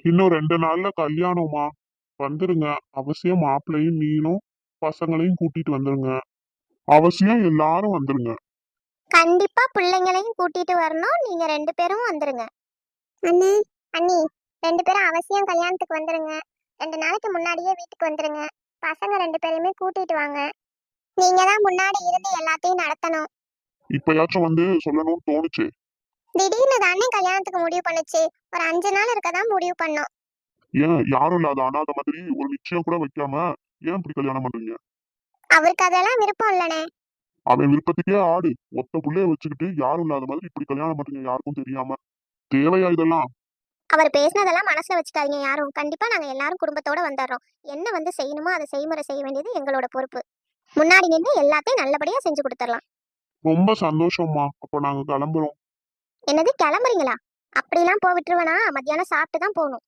இன்னும் 2 நாள்ல கல்யாணமா? வந்துருங்க. அவசியம் மாப்பிள்ளையும் நீனும் பசங்களையும் கூட்டிட்டு வந்துருங்க. அவசியம் எல்லாரும் வந்துருங்க. கண்டிப்பா பிள்ளைங்களையும் கூட்டிட்டு வரணும். நீங்க 2 பேரும் வந்துருங்க. அண்ணி, அண்ணி, 2 பேரும் அவசியம் கல்யாணத்துக்கு வந்துருங்க. 2 நாளைக்கு முன்னாடியே வீட்டுக்கு வந்துருங்க. பசங்க 2 பேரையுமே கூட்டிட்டு வாங்க. நீங்க தான் முன்னாடி இருந்து எல்லாத்தையும் நடத்தணும். இப்பயாச்சும் வந்து சொல்லணும்னு தோணுச்சு. திடீர்னு தானே கல்யாணத்துக்கு முடிவு பண்ணுச்சு. ஒரு 5 நாள் இருக்கதான் முடிவு பண்ணோம். ஏன் யாரும் இல்லாத அனாதை மாதிரி ஒரு நிச்சயம் கூட வைக்காம ஏன் இப்படி கல்யாணம் பண்றீங்க? அவருக்கு அதெல்லாம் விருப்பம் இல்லனே. அவன் விருப்பத்துக்கே ஆடு. ஒத்த புள்ளைய வச்சுக்கிட்டு யாரும் இல்லாத மாதிரி இப்படி கல்யாணம் பண்றீங்க யாருக்கும் தெரியாம. தேவையா இதெல்லாம்? அவர் பேசினதெல்லாம் மனசுல வச்சுக்காதீங்க யாரும். கண்டிப்பா நாங்க எல்லாரும் குடும்பத்தோட வந்துடுறோம். என்ன வந்து செய்யணுமோ அதை செய்முறை செய்ய வேண்டியது எங்களோட பொறுப்பு. முன்னாடி நின்று எல்லாத்தையும் நல்லபடியா செஞ்சு கொடுத்துடலாம். ரொம்ப சந்தோஷம்மா. அப்ப நாங்க கிளம்புறோம். என்னது கிளம்புறீங்களா? அப்படிலாம் போக விட்டுருவேனா? மத்தியானம் சாப்பிட்டு தான் போகணும்.